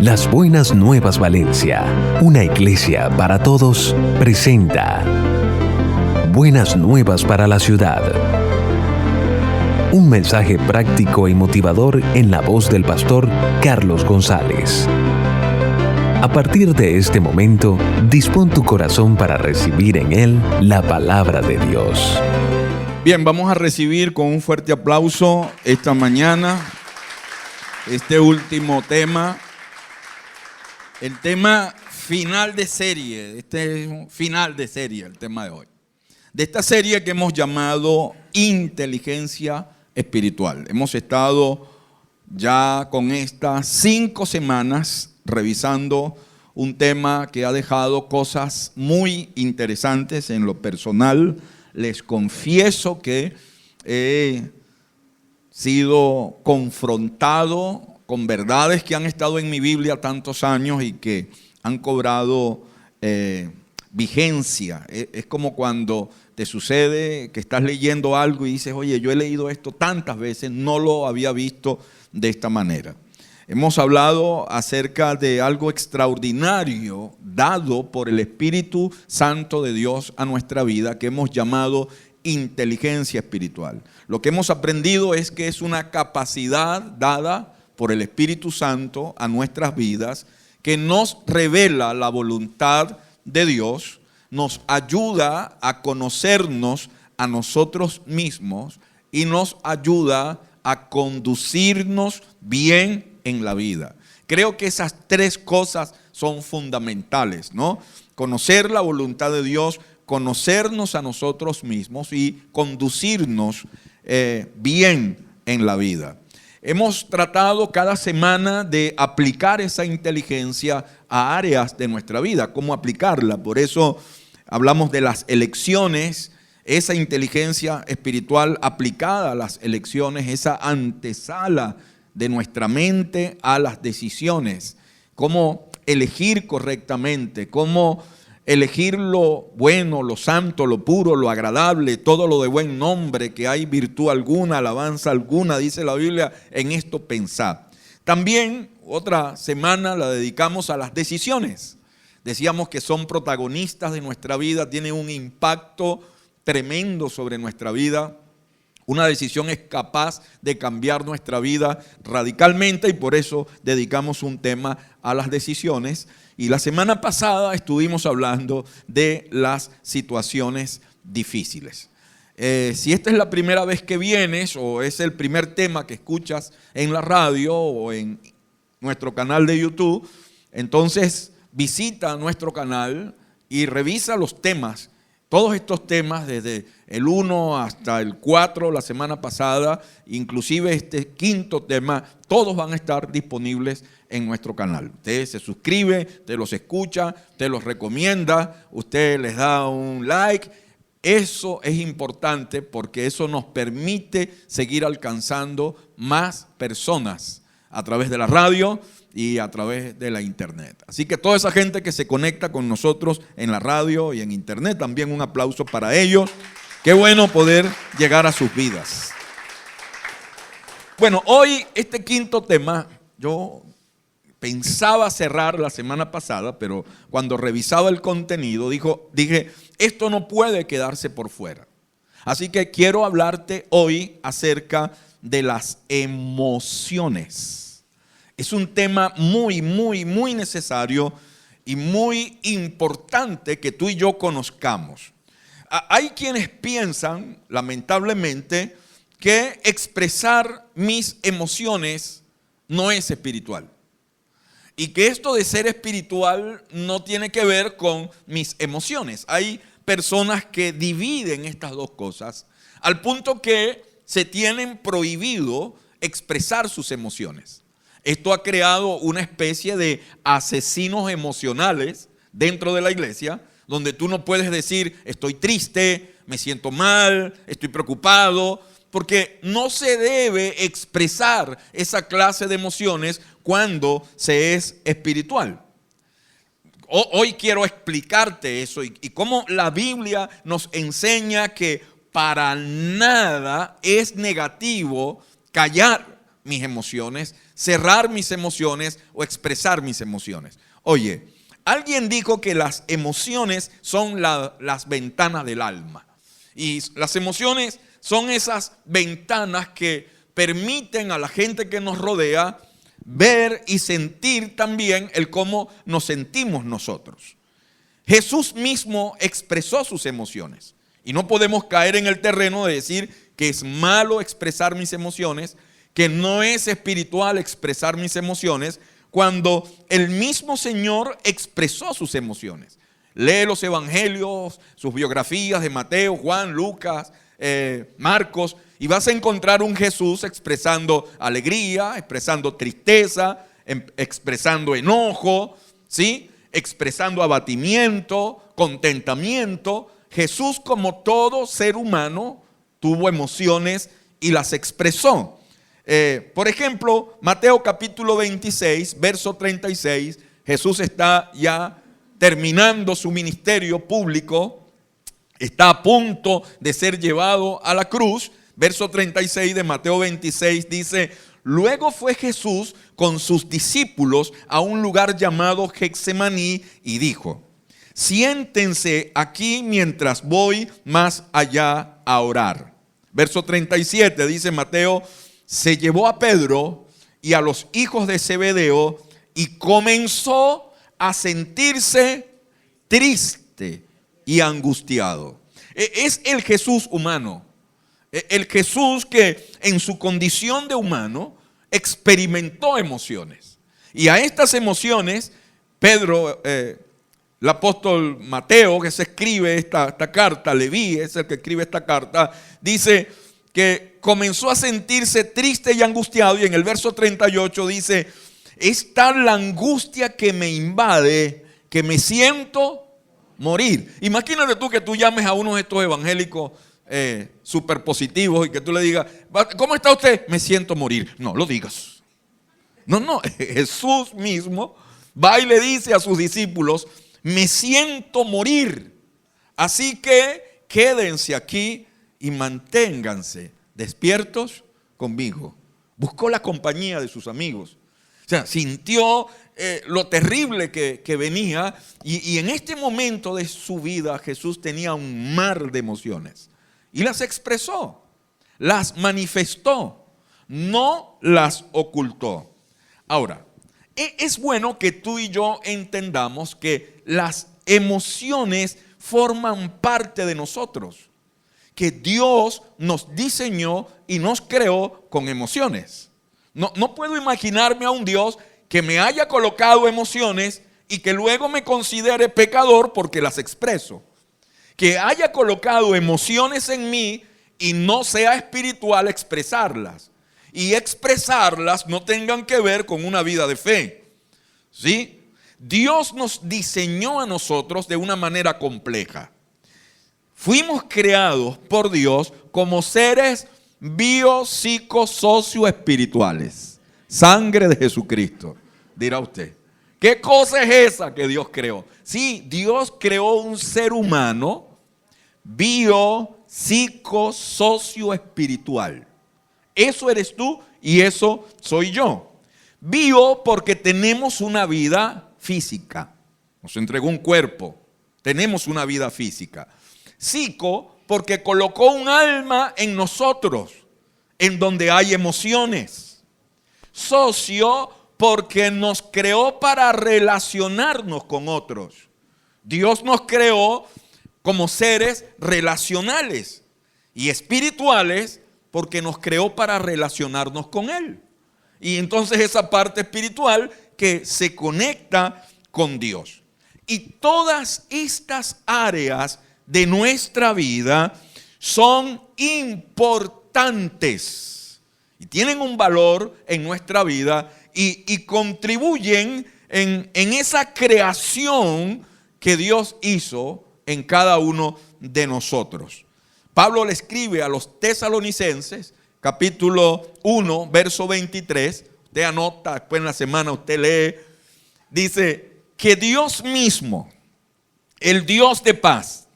Las Buenas Nuevas Valencia, una iglesia para todos, presenta Buenas Nuevas para la Ciudad. Un mensaje práctico y motivador en la voz del pastor Carlos González. A partir de este momento, dispón tu corazón para recibir en él la palabra de Dios. Bien, vamos a recibir con un fuerte aplauso esta mañana este último tema. El tema final de serie, este es un final de serie, el tema de hoy. De esta serie que hemos llamado Inteligencia Espiritual. Hemos estado ya con estas 5 semanas revisando un tema que ha dejado cosas muy interesantes en lo personal. Les confieso que he sido confrontado con verdades que han estado en mi Biblia tantos años y que han cobrado vigencia. Es como cuando te sucede que estás leyendo algo y dices, oye, yo he leído esto tantas veces, no lo había visto de esta manera. Hemos hablado acerca de algo extraordinario dado por el Espíritu Santo de Dios a nuestra vida, que hemos llamado inteligencia espiritual. Lo que hemos aprendido es que es una capacidad dada por el Espíritu Santo a nuestras vidas, que nos revela la voluntad de Dios, nos ayuda a conocernos a nosotros mismos y nos ayuda a conducirnos bien en la vida. Creo que esas 3 cosas son fundamentales, ¿no? Conocer la voluntad de Dios, conocernos a nosotros mismos y conducirnos bien en la vida. Hemos tratado cada semana de aplicar esa inteligencia a áreas de nuestra vida, cómo aplicarla. Por eso hablamos de las elecciones, esa inteligencia espiritual aplicada a las elecciones, esa antesala de nuestra mente a las decisiones, cómo elegir correctamente, cómo elegir lo bueno, lo santo, lo puro, lo agradable, todo lo de buen nombre, que hay virtud alguna, alabanza alguna, dice la Biblia, en esto pensad. También otra semana la dedicamos a las decisiones. Decíamos que son protagonistas de nuestra vida, tienen un impacto tremendo sobre nuestra vida. Una decisión es capaz de cambiar nuestra vida radicalmente y por eso dedicamos un tema a las decisiones. Y la semana pasada estuvimos hablando de las situaciones difíciles. Si esta es la primera vez que vienes o es el primer tema que escuchas en la radio o en nuestro canal de YouTube, entonces visita nuestro canal y revisa los temas. Todos estos temas, desde el 1 hasta el 4 la semana pasada, inclusive este 5.º tema, todos van a estar disponibles en nuestro canal. Usted se suscribe, te los escucha, te los recomienda, usted les da un like. Eso es importante porque eso nos permite seguir alcanzando más personas a través de la radio y a través de la internet. Así que toda esa gente que se conecta con nosotros en la radio y en internet, también un aplauso para ellos. Qué bueno poder llegar a sus vidas. Bueno, hoy este 5.º tema, yo pensaba cerrar la semana pasada, pero cuando revisaba el contenido dije, esto no puede quedarse por fuera. Así que quiero hablarte hoy acerca de las emociones. Es un tema muy necesario y muy importante que tú y yo conozcamos. Hay quienes piensan, lamentablemente, que expresar mis emociones no es espiritual. Y que esto de ser espiritual no tiene que ver con mis emociones. Hay personas que dividen estas dos cosas al punto que se tienen prohibido expresar sus emociones. Esto ha creado una especie de asesinos emocionales dentro de la iglesia, donde tú no puedes decir estoy triste, me siento mal, estoy preocupado, porque no se debe expresar esa clase de emociones cuando se es espiritual. Hoy quiero explicarte eso y cómo la Biblia nos enseña que para nada es negativo callar mis emociones, cerrar mis emociones o expresar mis emociones. Oye, alguien dijo que las emociones son las ventanas del alma. Y las emociones son esas ventanas que permiten a la gente que nos rodea ver y sentir también el cómo nos sentimos nosotros. Jesús mismo expresó sus emociones. Y no podemos caer en el terreno de decir que es malo expresar mis emociones, que no es espiritual expresar mis emociones, cuando el mismo Señor expresó sus emociones. Lee los evangelios, sus biografías de Mateo, Juan, Lucas, Marcos, y vas a encontrar un Jesús expresando alegría, expresando tristeza, expresando enojo, ¿sí? Expresando abatimiento, contentamiento. Jesús, como todo ser humano, tuvo emociones y las expresó. Por ejemplo, Mateo capítulo 26, verso 36, Jesús está ya terminando su ministerio público, está a punto de ser llevado a la cruz. Verso 36 de Mateo 26 dice: luego fue Jesús con sus discípulos a un lugar llamado Getsemaní y dijo: siéntense aquí mientras voy más allá a orar. Verso 37 dice Mateo: se llevó a Pedro y a los hijos de Zebedeo y comenzó a sentirse triste y angustiado. Es el Jesús humano. El Jesús que en su condición de humano experimentó emociones. Y a estas emociones, Pedro, el apóstol Mateo, que se escribe esta carta, Leví es el que escribe esta carta, dice que comenzó a sentirse triste y angustiado. Y en el verso 38 dice: es tal la angustia que me invade que me siento morir. Imagínate tú que tú llames a uno de estos evangélicos súper positivos y que tú le digas: ¿cómo está usted? Me siento morir. No lo digas. No, Jesús mismo va y le dice a sus discípulos: me siento morir. Así que quédense aquí y manténganse despiertos conmigo. Buscó la compañía de sus amigos. O sea, sintió lo terrible que venía, y en este momento de su vida Jesús tenía un mar de emociones y las expresó, las manifestó, no las ocultó. Ahora, es bueno que tú y yo entendamos que las emociones forman parte de nosotros, que Dios nos diseñó y nos creó con emociones. No puedo imaginarme a un Dios que me haya colocado emociones y que luego me considere pecador porque las expreso. Que haya colocado emociones en mí y no sea espiritual expresarlas. Y expresarlas no tengan que ver con una vida de fe. ¿Sí? Dios nos diseñó a nosotros de una manera compleja. Fuimos creados por Dios como seres biopsicosocioespirituales. Sangre de Jesucristo, dirá usted. ¿Qué cosa es esa que Dios creó? Sí, Dios creó un ser humano biopsicosocioespiritual. Eso eres tú y eso soy yo. Bio porque tenemos una vida física. Nos entregó un cuerpo. Tenemos una vida física. Psico porque colocó un alma en nosotros, en donde hay emociones. Socio porque nos creó para relacionarnos con otros. Dios nos creó como seres relacionales, y espirituales porque nos creó para relacionarnos con Él. Y entonces esa parte espiritual que se conecta con Dios. Y todas estas áreas de nuestra vida son importantes y tienen un valor en nuestra vida y contribuyen en esa creación que Dios hizo en cada uno de nosotros. Pablo le escribe a los tesalonicenses, capítulo 1, verso 23. Usted anota, después en la semana usted lee. Dice que Dios mismo, el Dios de paz,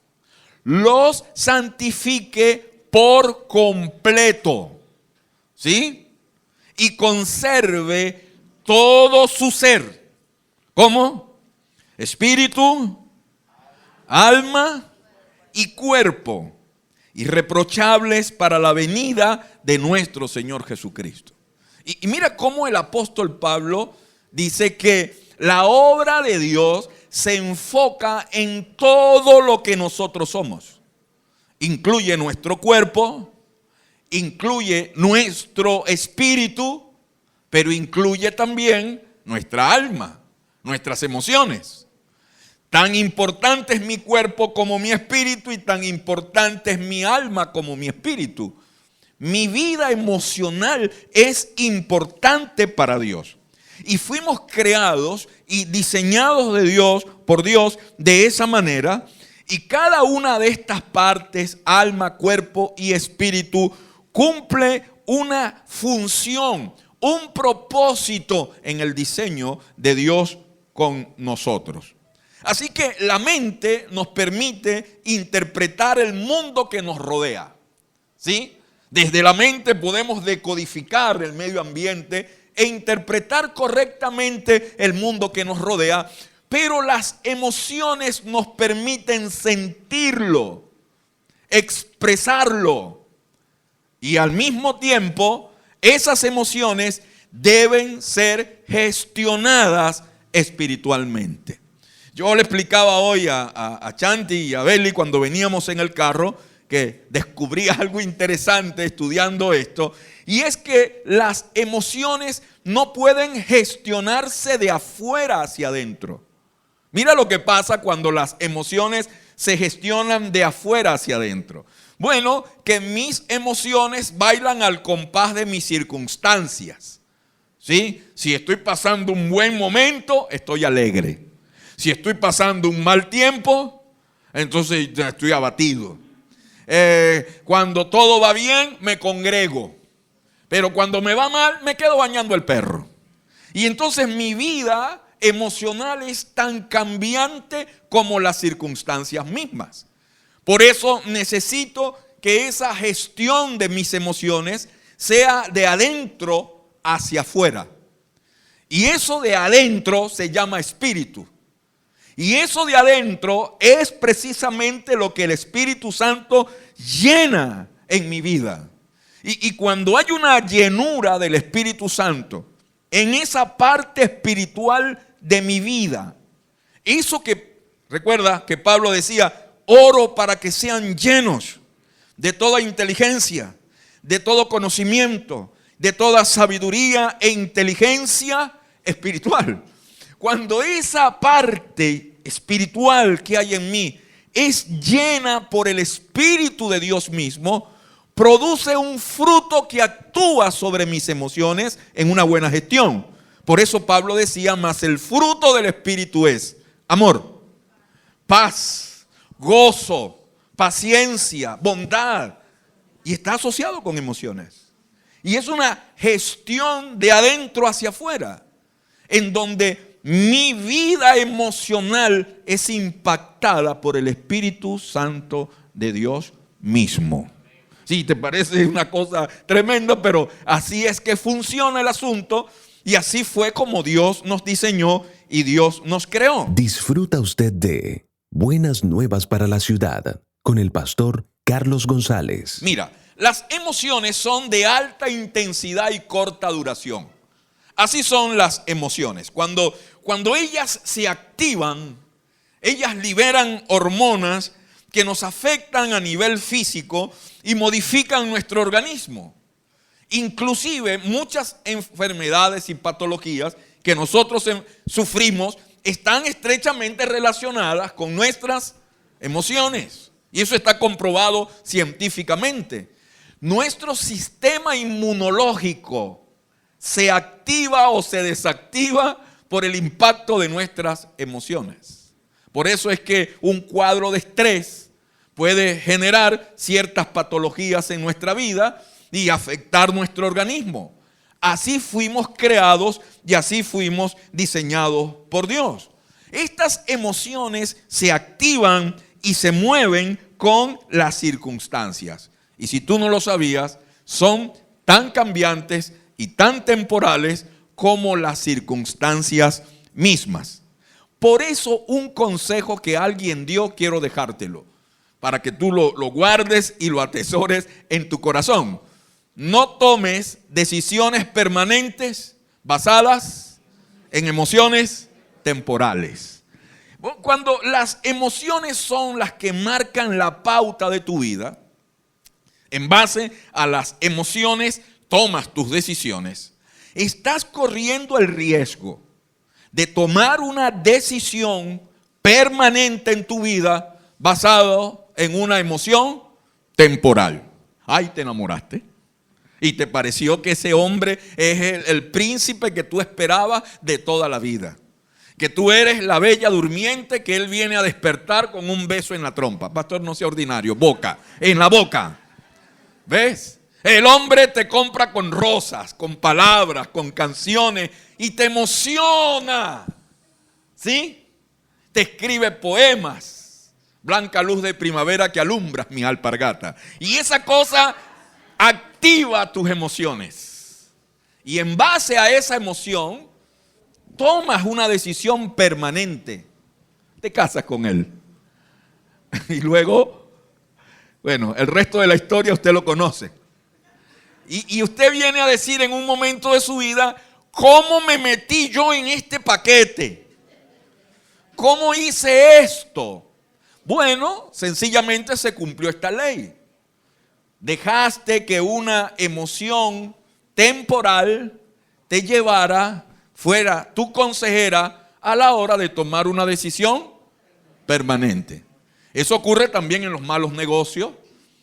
los santifique por completo. ¿Sí? y conserve todo su ser. ¿Cómo? Espíritu, alma y cuerpo, irreprochables para la venida de nuestro Señor Jesucristo. Y mira cómo el apóstol Pablo dice que la obra de Dios se enfoca en todo lo que nosotros somos. Incluye nuestro cuerpo, incluye nuestro espíritu, pero incluye también nuestra alma, nuestras emociones. Tan importante es mi cuerpo como mi espíritu y tan importante es mi alma como mi espíritu. Mi vida emocional es importante para Dios. Y fuimos creados y diseñados de Dios, por Dios, de esa manera. Y cada una de estas partes, alma, cuerpo y espíritu, cumple una función, un propósito en el diseño de Dios con nosotros. Así que la mente nos permite interpretar el mundo que nos rodea, ¿sí? Desde la mente podemos decodificar el medio ambiente e interpretar correctamente el mundo que nos rodea, pero las emociones nos permiten sentirlo, expresarlo, y al mismo tiempo esas emociones deben ser gestionadas espiritualmente. Yo le explicaba hoy a Chanti y a Beli cuando veníamos en el carro que descubrí algo interesante estudiando esto, y es que las emociones no pueden gestionarse de afuera hacia adentro. Mira lo que pasa cuando las emociones se gestionan de afuera hacia adentro. Bueno, que mis emociones bailan al compás de mis circunstancias, ¿sí? Si estoy pasando un buen momento, estoy alegre. Si estoy pasando un mal tiempo, entonces estoy abatido. Cuando todo va bien, me congrego. Pero cuando me va mal, me quedo bañando el perro. Y entonces mi vida emocional es tan cambiante como las circunstancias mismas. Por eso necesito que esa gestión de mis emociones sea de adentro hacia afuera. Y eso de adentro se llama espíritu. Y eso de adentro es precisamente lo que el Espíritu Santo llena en mi vida. Y cuando hay una llenura del Espíritu Santo en esa parte espiritual de mi vida, eso que, recuerda que Pablo decía, oro para que sean llenos de toda inteligencia, de todo conocimiento, de toda sabiduría e inteligencia espiritual. Cuando esa parte espiritual que hay en mí es llena por el Espíritu de Dios mismo, produce un fruto que actúa sobre mis emociones en una buena gestión. Por eso Pablo decía, mas el fruto del Espíritu es amor, paz, gozo, paciencia, bondad. Y está asociado con emociones. Y es una gestión de adentro hacia afuera, en donde mi vida emocional es impactada por el Espíritu Santo de Dios mismo. Sí, te parece una cosa tremenda, pero así es que funciona el asunto y así fue como Dios nos diseñó y Dios nos creó. Disfruta usted de Buenas Nuevas para la Ciudad con el pastor Carlos González. Mira, las emociones son de alta intensidad y corta duración. Así son las emociones. Cuando ellas se activan, ellas liberan hormonas que nos afectan a nivel físico y modifican nuestro organismo. Inclusive muchas enfermedades y patologías que nosotros sufrimos están estrechamente relacionadas con nuestras emociones. Y eso está comprobado científicamente. Nuestro sistema inmunológico se activa o se desactiva por el impacto de nuestras emociones. Por eso es que un cuadro de estrés puede generar ciertas patologías en nuestra vida y afectar nuestro organismo. Así fuimos creados y así fuimos diseñados por Dios. Estas emociones se activan y se mueven con las circunstancias. Y si tú no lo sabías, son tan cambiantes y tan temporales como las circunstancias mismas. Por eso un consejo que alguien dio quiero dejártelo, para que tú lo guardes y lo atesores en tu corazón. No tomes decisiones permanentes basadas en emociones temporales. Cuando las emociones son las que marcan la pauta de tu vida, en base a las emociones tomas tus decisiones, estás corriendo el riesgo de tomar una decisión permanente en tu vida basado en una emoción temporal. Ay, te enamoraste y te pareció que ese hombre es el príncipe que tú esperabas de toda la vida, que tú eres la bella durmiente que él viene a despertar con un beso en la trompa. Pastor, no sea ordinario, boca, en la boca. ¿Ves? El hombre te compra con rosas, con palabras, con canciones y te emociona. ¿Sí? Te escribe poemas. Blanca luz de primavera que alumbras mi alpargata. Y esa cosa activa tus emociones. Y en base a esa emoción, tomas una decisión permanente. Te casas con él. Y luego, bueno, el resto de la historia usted lo conoce. Y usted viene a decir en un momento de su vida, ¿cómo me metí yo en este paquete? ¿Cómo hice esto? Bueno, sencillamente se cumplió esta ley. Dejaste que una emoción temporal te llevara, fuera tu consejera a la hora de tomar una decisión permanente. Eso ocurre también en los malos negocios.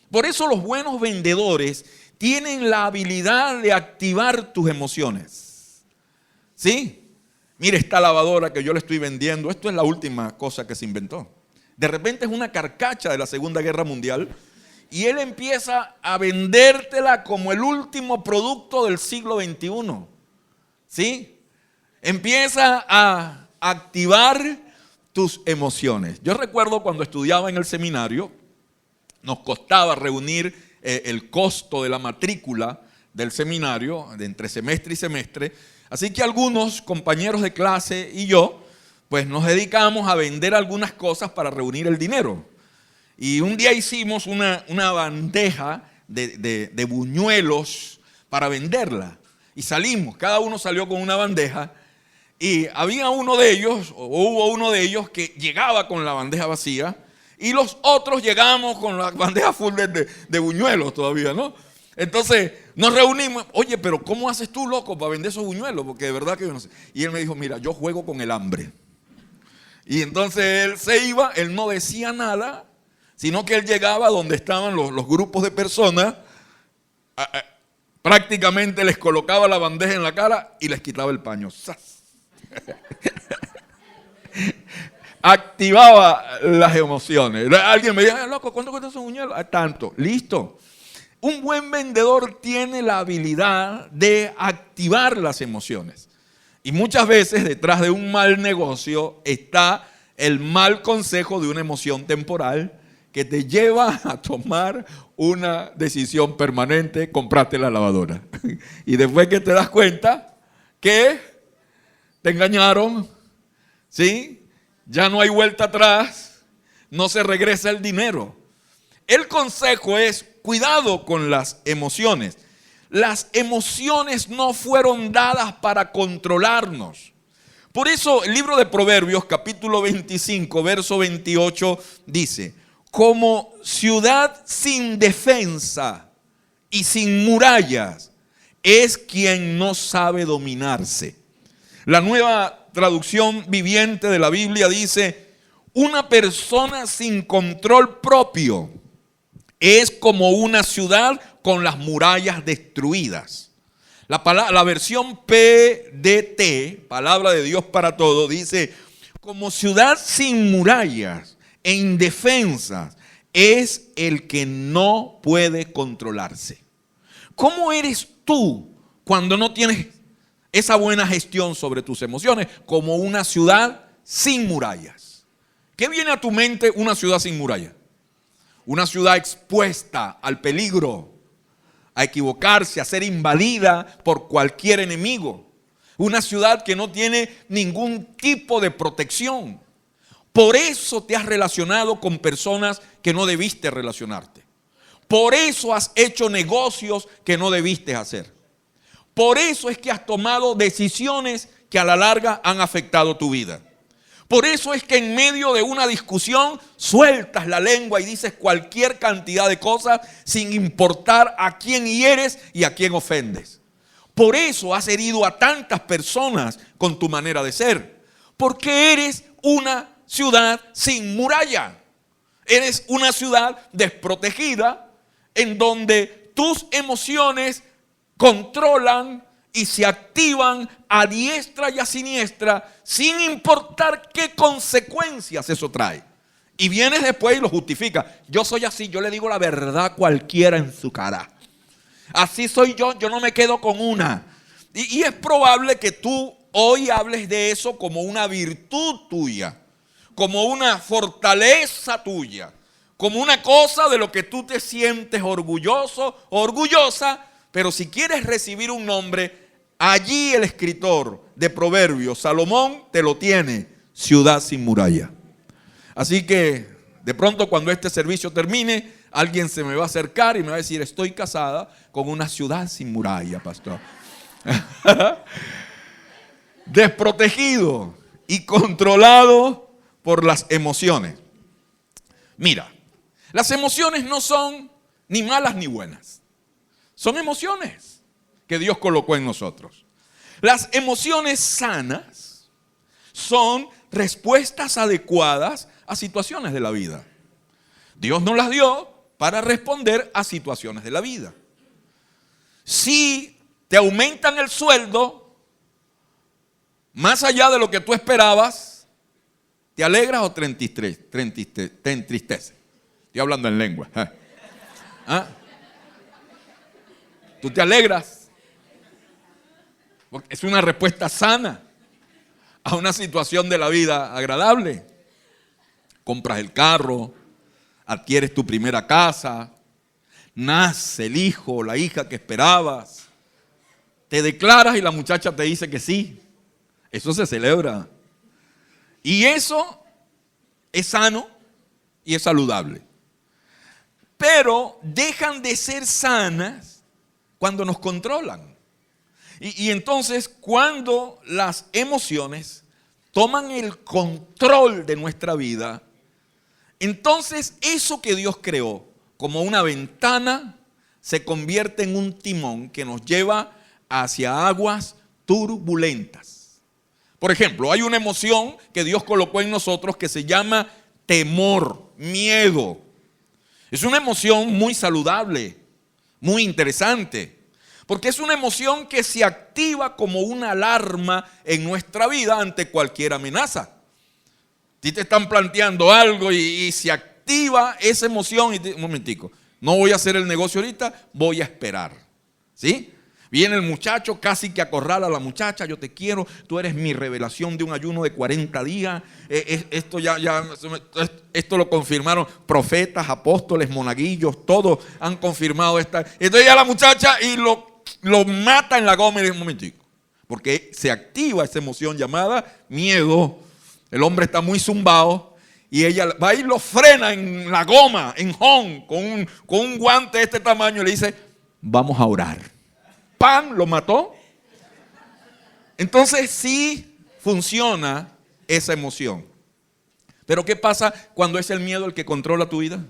Por eso los buenos vendedores tienen la habilidad de activar tus emociones. ¿Sí? Mire esta lavadora que yo le estoy vendiendo. Esto es la última cosa que se inventó. De repente es una carcacha de la Segunda Guerra Mundial y él empieza a vendértela como el último producto del siglo XXI. ¿Sí? Empieza a activar tus emociones. Yo recuerdo cuando estudiaba en el seminario, nos costaba reunir el costo de la matrícula del seminario, de entre semestre y semestre. Así que algunos compañeros de clase y yo, pues nos dedicamos a vender algunas cosas para reunir el dinero. Y un día hicimos una bandeja de buñuelos para venderla. Y salimos, cada uno salió con una bandeja. Y había uno de ellos, o hubo uno de ellos que llegaba con la bandeja vacía. Y los otros llegamos con la bandeja full de buñuelos todavía, ¿no? Entonces nos reunimos. Oye, pero ¿cómo haces tú, loco, para vender esos buñuelos? Porque de verdad que yo no sé. Y él me dijo, mira, yo juego con el hambre. Y entonces él se iba, él no decía nada, sino que él llegaba donde estaban los grupos de personas, prácticamente les colocaba la bandeja en la cara y les quitaba el paño. ¡Sas! Activaba las emociones. Alguien me dice, loco, ¿cuánto cuesta esos buñuelos? Tanto. Listo. Un buen vendedor tiene la habilidad de activar las emociones. Y muchas veces detrás de un mal negocio está el mal consejo de una emoción temporal que te lleva a tomar una decisión permanente, comprarte la lavadora. Y después que te das cuenta que te engañaron, ¿sí? Ya no hay vuelta atrás, no se regresa el dinero. El consejo es cuidado con las emociones. Las emociones no fueron dadas para controlarnos. Por eso el libro de Proverbios, capítulo 25, verso 28, dice: como ciudad sin defensa y sin murallas es quien no sabe dominarse. La Nueva Traducción Viviente de la Biblia dice: una persona sin control propio es como una ciudad con las murallas destruidas. La versión PDT, Palabra de Dios para Todos, dice: como ciudad sin murallas e indefensas es el que no puede controlarse. ¿Cómo eres tú cuando no tienes esa buena gestión sobre tus emociones? Como una ciudad sin murallas. ¿Qué viene a tu mente una ciudad sin murallas? Una ciudad expuesta al peligro, a equivocarse, a ser invadida por cualquier enemigo. Una ciudad que no tiene ningún tipo de protección. Por eso te has relacionado con personas que no debiste relacionarte. Por eso has hecho negocios que no debiste hacer. Por eso es que has tomado decisiones que a la larga han afectado tu vida. Por eso es que en medio de una discusión sueltas la lengua y dices cualquier cantidad de cosas sin importar a quién hieres y a quién ofendes. Por eso has herido a tantas personas con tu manera de ser. Porque eres una ciudad sin muralla. Eres una ciudad desprotegida en donde tus emociones controlan y se activan a diestra y a siniestra sin importar qué consecuencias eso trae. Y vienes después y lo justificas. Yo soy así, yo le digo la verdad a cualquiera en su cara. Así soy yo no me quedo con una. Y es probable que tú hoy hables de eso como una virtud tuya, como una fortaleza tuya, como una cosa de lo que tú te sientes orgulloso o orgullosa. Pero si quieres recibir un nombre, allí el escritor de Proverbios, Salomón, te lo tiene: ciudad sin muralla. Así que de pronto cuando este servicio termine, alguien se me va a acercar y me va a decir: estoy casada con una ciudad sin muralla, pastor. Desprotegido y controlado por las emociones. Mira, las emociones no son ni malas ni buenas. Son emociones que Dios colocó en nosotros. Las emociones sanas son respuestas adecuadas a situaciones de la vida. Dios nos las dio para responder a situaciones de la vida. Si te aumentan el sueldo más allá de lo que tú esperabas, ¿te alegras o te entristeces? Estoy hablando en lengua. ¿Ah? ¿Tú te alegras? Porque es una respuesta sana a una situación de la vida agradable. Compras el carro, adquieres tu primera casa, nace el hijo o la hija que esperabas, te declaras y la muchacha te dice que sí. Eso se celebra. Y eso es sano y es saludable. Pero dejan de ser sanas cuando nos controlan. Y entonces cuando las emociones toman el control de nuestra vida, entonces eso que Dios creó como una ventana se convierte en un timón que nos lleva hacia aguas turbulentas. Por ejemplo, hay una emoción que Dios colocó en nosotros que se llama temor, miedo. Es una emoción muy saludable, muy interesante, porque es una emoción que se activa como una alarma en nuestra vida ante cualquier amenaza. A ti te están planteando algo y se activa esa emoción y un momentico, no voy a hacer el negocio ahorita, voy a esperar. ¿Sí? Viene el muchacho, casi que acorrala a la muchacha: yo te quiero, tú eres mi revelación de un ayuno de 40 días. Esto lo confirmaron profetas, apóstoles, monaguillos, todos han confirmado esta. Entonces ya la muchacha y lo mata en la goma y dice: un momentico, porque se activa esa emoción llamada miedo. El hombre está muy zumbado y ella va y lo frena en la goma, en home, con un guante de este tamaño y le dice: vamos a orar. ¡Pam! Lo mató. Entonces sí funciona esa emoción. Pero ¿qué pasa cuando es el miedo el que controla tu vida?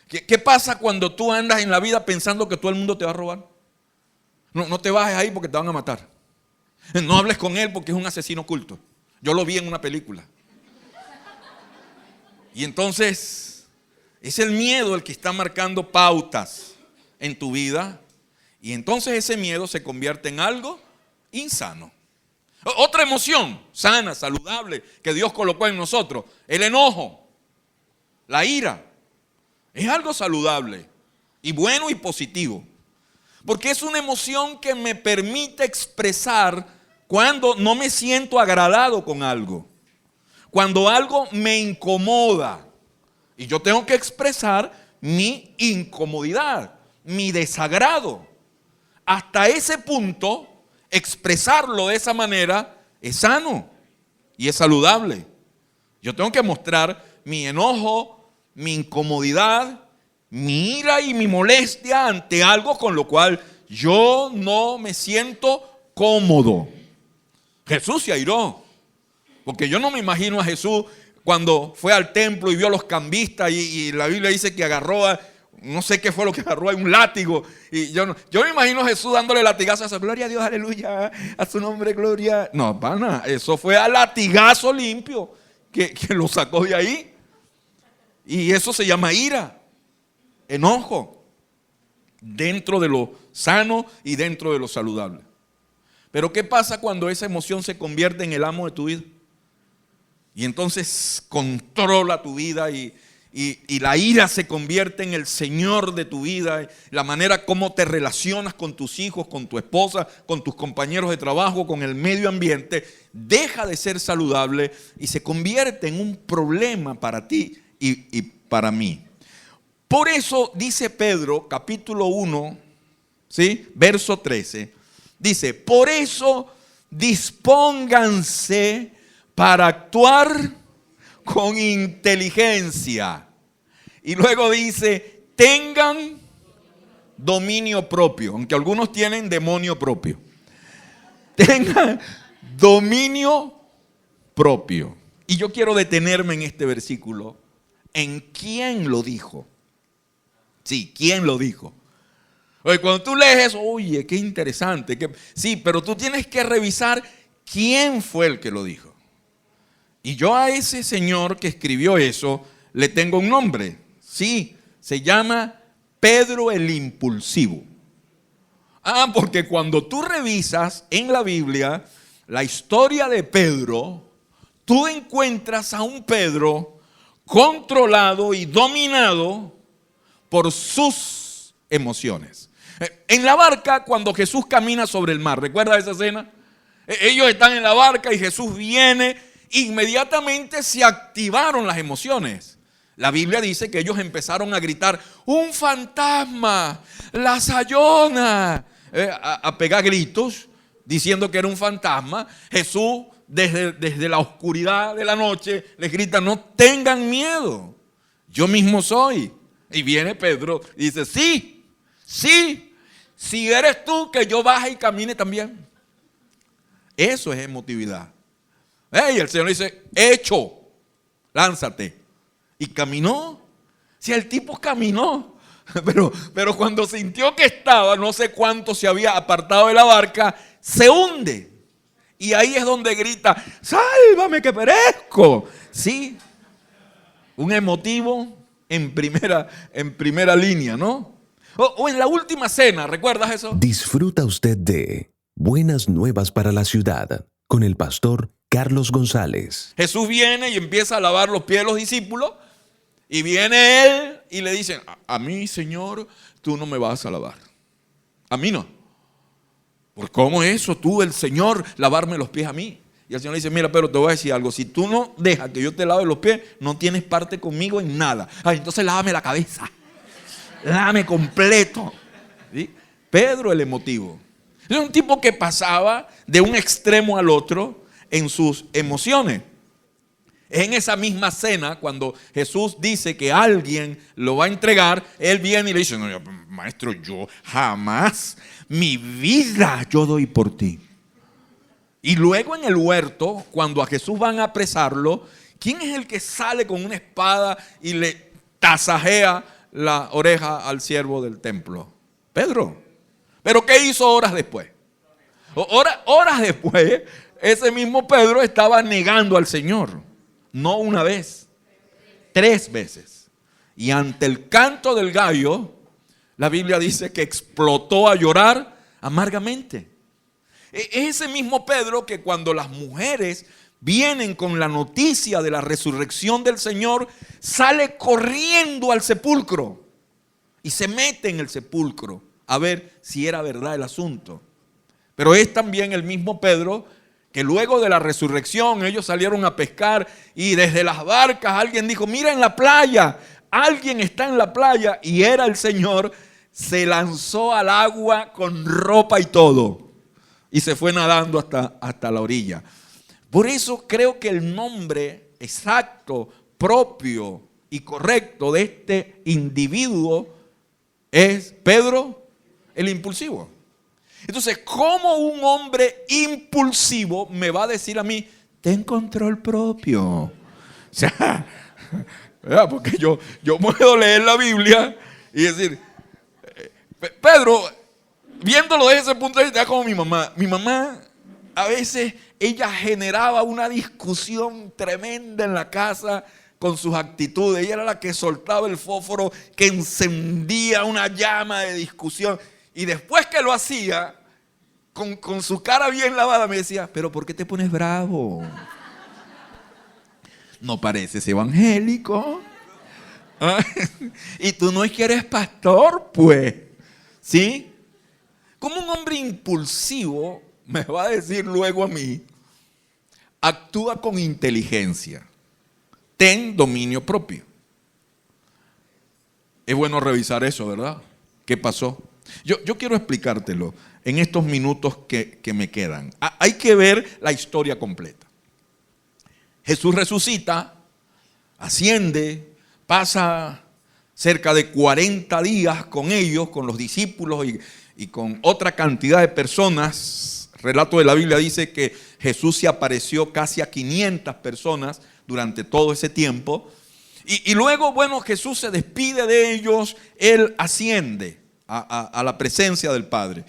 ¿Qué pasa cuando tú andas en la vida pensando que todo el mundo te va a robar? No te bajes ahí porque te van a matar. No hables con él porque es un asesino oculto. Yo lo vi en una película. Y entonces es el miedo el que está marcando pautas en tu vida. Y entonces ese miedo se convierte en algo insano. Otra emoción sana, saludable, que Dios colocó en nosotros: el enojo, la ira. Es algo saludable y bueno y positivo. Porque es una emoción que me permite expresar cuando no me siento agradado con algo. Cuando algo me incomoda. Y yo tengo que expresar mi incomodidad. mi desagrado. Hasta ese punto, expresarlo de esa manera es sano y es saludable. Yo tengo que mostrar mi enojo, mi incomodidad, mi ira y mi molestia ante algo con lo cual yo no me siento cómodo. Jesús se airó, porque yo no me imagino a Jesús cuando fue al templo y vio a los cambistas y la Biblia dice que agarró no sé qué fue lo que agarró, un látigo. Y yo me imagino a Jesús dándole latigazos a gloria a Dios, aleluya, a su nombre, gloria. No, pana, eso fue a latigazo limpio que lo sacó de ahí. Y eso se llama ira, enojo, dentro de lo sano y dentro de lo saludable. Pero ¿qué pasa cuando esa emoción se convierte en el amo de tu vida? Y entonces controla tu vida y la ira se convierte en el señor de tu vida. La manera como te relacionas con tus hijos, con tu esposa, con tus compañeros de trabajo, con el medio ambiente, deja de ser saludable y se convierte en un problema para ti y para mí. Por eso dice Pedro, capítulo 1, ¿sí? Verso 13, dice: por eso dispónganse para actuar con inteligencia. Y luego dice: tengan dominio propio, aunque algunos tienen demonio propio. Tengan dominio propio. Y yo quiero detenerme en este versículo, en quién lo dijo. Sí, ¿quién lo dijo? Oye, cuando tú lees eso, oye, qué interesante. Sí, pero tú tienes que revisar quién fue el que lo dijo. Y yo a ese señor que escribió eso le tengo un nombre. Sí, se llama Pedro el Impulsivo. Porque cuando tú revisas en la Biblia la historia de Pedro, tú encuentras a un Pedro controlado y dominado por sus emociones. En la barca, cuando Jesús camina sobre el mar, ¿recuerda esa escena? Ellos están en la barca y Jesús viene. Inmediatamente se activaron las emociones. La Biblia dice que ellos empezaron a gritar: ¡un fantasma! ¡La Sayona! A pegar gritos diciendo que era un fantasma. Jesús desde la oscuridad de la noche les grita: no tengan miedo, yo mismo soy. Y viene Pedro y dice: sí, si eres tú, que yo baje y camine también. Eso es emotividad. Y el Señor dice: hecho, lánzate. Y caminó. Si el tipo caminó, pero cuando sintió que estaba, no sé cuánto se había apartado de la barca, se hunde. Y ahí es donde grita: sálvame que perezco. Sí, un emotivo en primera línea, ¿no? O en la última cena, ¿recuerdas eso? Disfruta usted de Buenas Nuevas para la Ciudad con el pastor Carlos González. Jesús viene y empieza a lavar los pies de los discípulos. Y viene él y le dicen: a mí, Señor, tú no me vas a lavar. A mí no. ¿Por cómo es eso tú, el Señor, lavarme los pies a mí? Y el Señor le dice: mira, pero te voy a decir algo. Si tú no dejas que yo te lave los pies, no tienes parte conmigo en nada. Entonces lávame la cabeza. Lávame completo. ¿Sí? Pedro el emotivo. Es un tipo que pasaba de un extremo al otro en sus emociones. En esa misma cena, cuando Jesús dice que alguien lo va a entregar, él viene y le dice: no, maestro, yo jamás, mi vida yo doy por ti. Y luego en el huerto, cuando a Jesús van a apresarlo, ¿quién es el que sale con una espada y le tasajea la oreja al siervo del templo? Pedro. ¿Pero qué hizo horas después? Horas después, ese mismo Pedro estaba negando al Señor. No una vez, 3 veces. Y ante el canto del gallo, la Biblia dice que explotó a llorar amargamente. Ese mismo Pedro que cuando las mujeres vienen con la noticia de la resurrección del Señor, sale corriendo al sepulcro y se mete en el sepulcro a ver si era verdad el asunto. Pero es también el mismo Pedro que luego de la resurrección ellos salieron a pescar y desde las barcas alguien dijo: mira en la playa, alguien está en la playa, y era el Señor. se lanzó al agua con ropa y todo y se fue nadando hasta la orilla. Por eso creo que el nombre exacto, propio y correcto de este individuo es Pedro el impulsivo. Entonces, ¿cómo un hombre impulsivo me va a decir a mí, ten control propio? O sea, ¿verdad? Porque yo puedo leer la Biblia y decir, Pedro, viéndolo desde ese punto de vista, como mi mamá. Mi mamá, a veces, ella generaba una discusión tremenda en la casa con sus actitudes. Ella era la que soltaba el fósforo, que encendía una llama de discusión. Y después que lo hacía, con su cara bien lavada, me decía, pero ¿por qué te pones bravo? No pareces evangélico. ¿Ah? Y tú no es que eres pastor, pues. ¿Sí? Como un hombre impulsivo me va a decir luego a mí, actúa con inteligencia, ten dominio propio. Es bueno revisar eso, ¿verdad? ¿Qué pasó? Yo quiero explicártelo en estos minutos que me quedan. Hay que ver la historia completa. Jesús resucita, asciende, pasa cerca de 40 días con ellos, con los discípulos y con otra cantidad de personas. El relato de la Biblia dice que Jesús se apareció casi a 500 personas durante todo ese tiempo. Y luego, bueno, Jesús se despide de ellos, Él asciende a la presencia del Padre.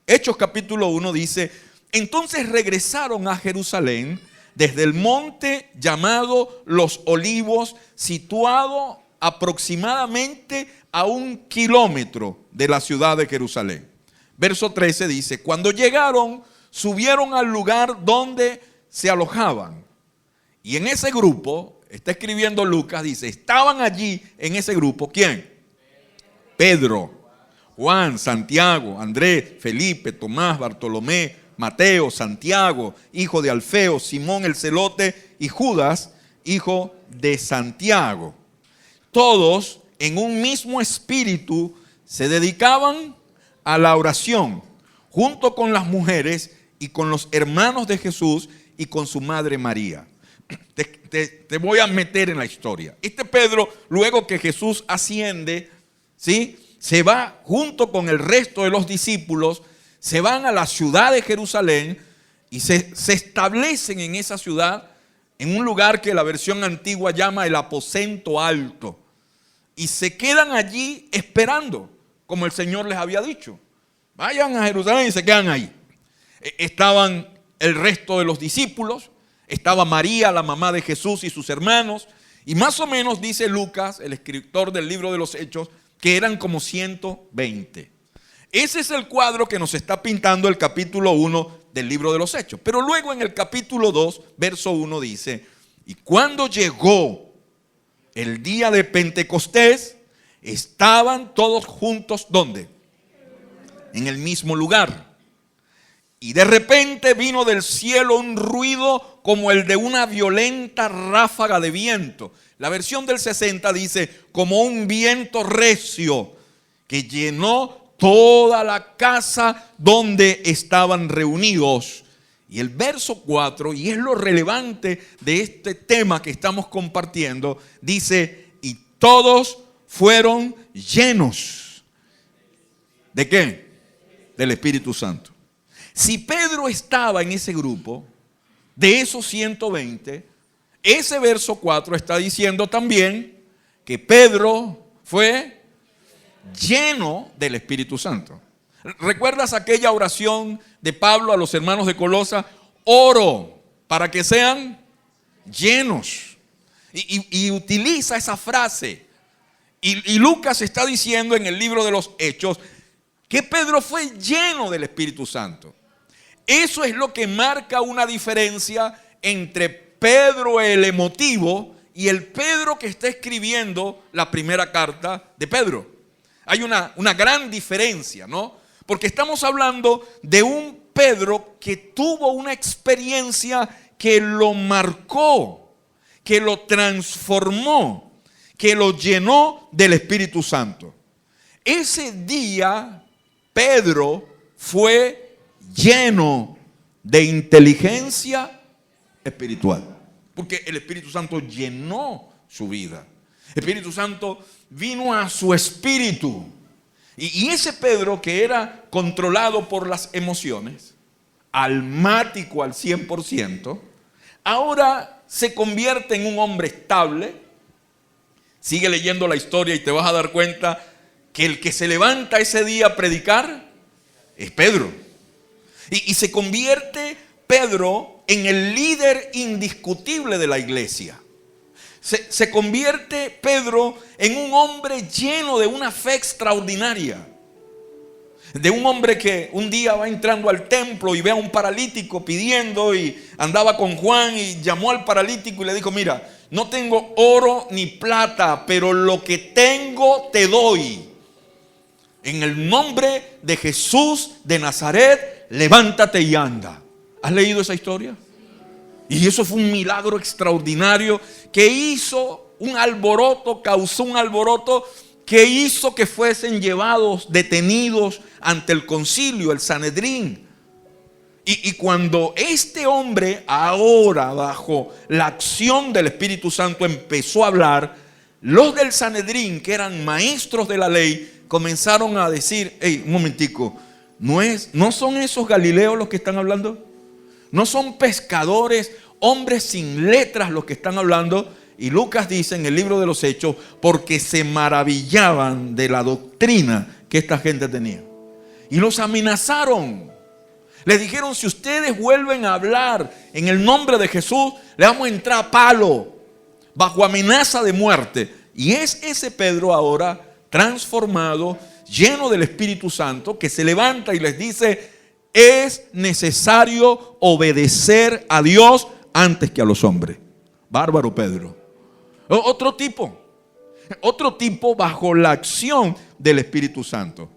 Hechos capítulo 1 dice, entonces regresaron a Jerusalén desde el monte llamado Los Olivos, situado aproximadamente a 1 kilómetro de la ciudad de Jerusalén. Verso 13 dice, cuando llegaron, subieron al lugar donde se alojaban. Y en ese grupo, está escribiendo Lucas, dice, estaban allí en ese grupo, ¿quién? Pedro, Juan, Santiago, Andrés, Felipe, Tomás, Bartolomé, Mateo, Santiago, hijo de Alfeo, Simón el celote y Judas, hijo de Santiago. Todos en un mismo espíritu se dedicaban a la oración, junto con las mujeres y con los hermanos de Jesús y con su madre María. Te voy a meter en la historia. Este Pedro, luego que Jesús asciende, ¿sí?, se va junto con el resto de los discípulos, se van a la ciudad de Jerusalén y se establecen en esa ciudad, en un lugar que la versión antigua llama el aposento alto. Y se quedan allí esperando, como el Señor les había dicho. Vayan a Jerusalén y se quedan ahí. Estaban el resto de los discípulos, estaba María, la mamá de Jesús y sus hermanos, y más o menos dice Lucas, el escritor del libro de los Hechos, que eran como 120. Ese es el cuadro que nos está pintando el capítulo 1 del libro de los Hechos. Pero luego en el capítulo 2, verso 1 dice, y cuando llegó el día de Pentecostés, estaban todos juntos, ¿dónde? En el mismo lugar. Y de repente vino del cielo un ruido como el de una violenta ráfaga de viento. La versión del 60 dice, como un viento recio que llenó toda la casa donde estaban reunidos. Y el verso 4, y es lo relevante de este tema que estamos compartiendo, dice, y todos fueron llenos. ¿De qué? Del Espíritu Santo. Si Pedro estaba en ese grupo, de esos 120, ese verso 4 está diciendo también que Pedro fue lleno del Espíritu Santo. ¿Recuerdas aquella oración de Pablo a los hermanos de Colosa? Oro para que sean llenos. Y utiliza esa frase. Y Lucas está diciendo en el libro de los Hechos que Pedro fue lleno del Espíritu Santo. Eso es lo que marca una diferencia entre Pedro el emotivo y el Pedro que está escribiendo la primera carta de Pedro. Hay una gran diferencia, ¿no? Porque estamos hablando de un Pedro que tuvo una experiencia que lo marcó, que lo transformó, que lo llenó del Espíritu Santo. ese día Pedro fue lleno de inteligencia espiritual, porque el Espíritu Santo llenó su vida. El Espíritu Santo vino a su espíritu. Y ese Pedro, que era controlado por las emociones, almático al 100%, ahora se convierte en un hombre estable. Sigue leyendo la historia y te vas a dar cuenta que el que se levanta ese día a predicar es Pedro. Y se convierte Pedro en el líder indiscutible de la iglesia. Se convierte Pedro en un hombre lleno de una fe extraordinaria. De un hombre que un día va entrando al templo y ve a un paralítico pidiendo, y andaba con Juan y llamó al paralítico y le dijo: mira, no tengo oro ni plata, pero lo que tengo te doy. En el nombre de Jesús de Nazaret, levántate y anda. ¿Has leído esa historia? Y eso fue un milagro extraordinario que hizo un alboroto, causó un alboroto que hizo que fuesen llevados, detenidos ante el concilio, el Sanedrín. Y cuando este hombre, ahora bajo la acción del Espíritu Santo, empezó a hablar, los del Sanedrín, que eran maestros de la ley, comenzaron a decir: hey, un momentico, ¿no son esos galileos los que están hablando? ¿No son pescadores, hombres sin letras los que están hablando? Y Lucas dice en el libro de los Hechos, porque se maravillaban de la doctrina que esta gente tenía. Y los amenazaron. Les dijeron: si ustedes vuelven a hablar en el nombre de Jesús, le vamos a entrar a palo, bajo amenaza de muerte. Y es ese Pedro ahora transformado, lleno del Espíritu Santo, que se levanta y les dice: es necesario obedecer a Dios antes que a los hombres. Bárbaro Pedro. Otro tipo bajo la acción del Espíritu Santo.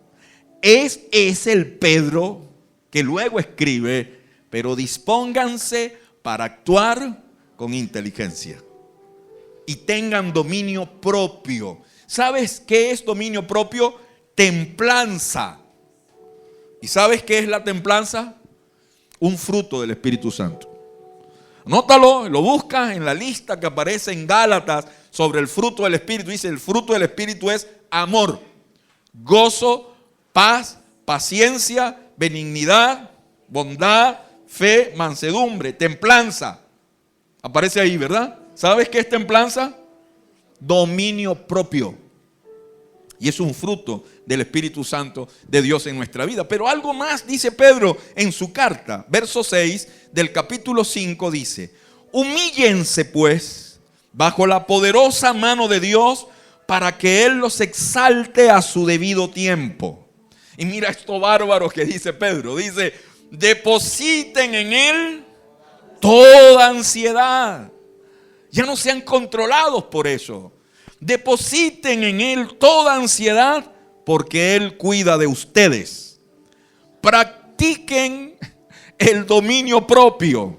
Es el Pedro que luego escribe: pero dispónganse para actuar con inteligencia y tengan dominio propio. ¿Sabes qué es dominio propio? Templanza. ¿Y sabes qué es la templanza? Un fruto del Espíritu Santo. Anótalo, lo buscas en la lista que aparece en Gálatas sobre el fruto del Espíritu. Dice: el fruto del Espíritu es amor, gozo, paz, paciencia, benignidad, bondad, fe, mansedumbre, templanza. Aparece ahí, ¿verdad? ¿Sabes qué es templanza? Dominio propio. Y es un fruto del Espíritu Santo de Dios en nuestra vida. Pero algo más dice Pedro en su carta. Verso 6 del capítulo 5 dice: humíllense pues bajo la poderosa mano de Dios, para que Él los exalte a su debido tiempo. Y mira esto bárbaro que dice Pedro. Dice: depositen en Él toda ansiedad. Ya no sean controlados por eso. Depositen en Él toda ansiedad, porque Él cuida de ustedes. Practiquen el dominio propio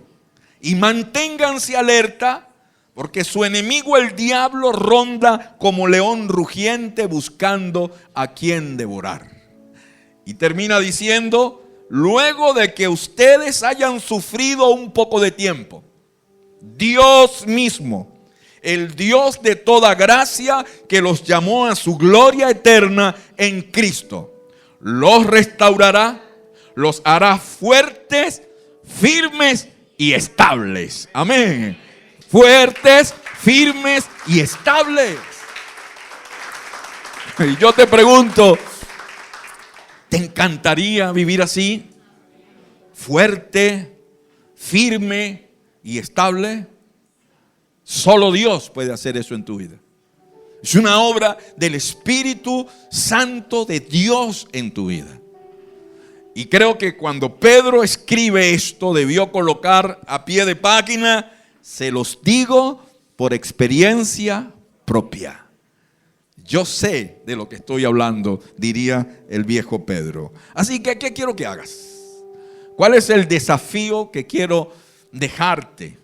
y manténganse alerta, porque su enemigo el diablo ronda como león rugiente buscando a quien devorar. Y termina diciendo: luego de que ustedes hayan sufrido un poco de tiempo, Dios mismo, el Dios de toda gracia, que los llamó a su gloria eterna en Cristo, los restaurará, los hará fuertes, firmes y estables. Amén. Fuertes, firmes y estables. Y yo te pregunto, ¿te encantaría vivir así? Fuerte, firme y estable. Solo Dios puede hacer eso en tu vida. Es una obra del Espíritu Santo de Dios en tu vida. Y creo que cuando Pedro escribe esto, debió colocar a pie de página: se los digo por experiencia propia. Yo sé de lo que estoy hablando, diría el viejo Pedro. Así que, ¿qué quiero que hagas? ¿Cuál es el desafío que quiero dejarte?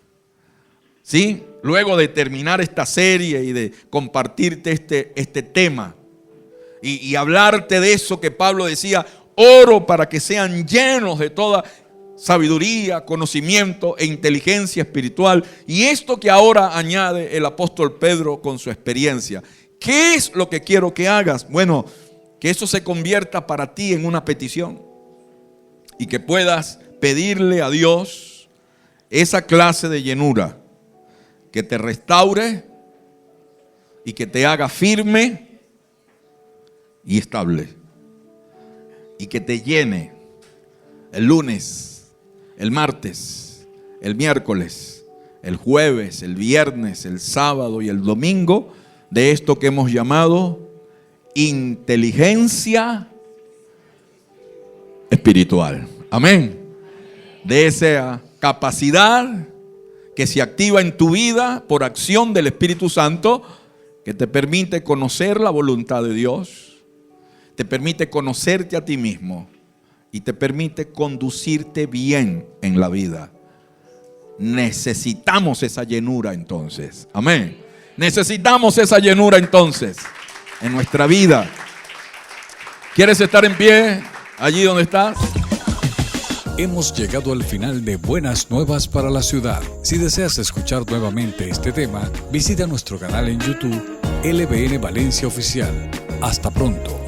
¿Sí? Luego de terminar esta serie y de compartirte este tema, y hablarte de eso que Pablo decía: oro para que sean llenos de toda sabiduría, conocimiento e inteligencia espiritual. Y esto que ahora añade el apóstol Pedro con su experiencia. ¿Qué es lo que quiero que hagas? Bueno, que eso se convierta para ti en una petición y que puedas pedirle a Dios esa clase de llenura que te restaure y que te haga firme y estable, y que te llene el lunes, el martes, el miércoles, el jueves, el viernes, el sábado y el domingo de esto que hemos llamado inteligencia espiritual. Amén. De esa capacidad que se activa en tu vida por acción del Espíritu Santo, que te permite conocer la voluntad de Dios, te permite conocerte a ti mismo y te permite conducirte bien en la vida. Necesitamos esa llenura entonces. Amén. Necesitamos esa llenura entonces en nuestra vida. ¿Quieres estar en pie allí donde estás? Hemos llegado al final de Buenas Nuevas para la Ciudad. Si deseas escuchar nuevamente este tema, visita nuestro canal en YouTube, LBN Valencia Oficial. Hasta pronto.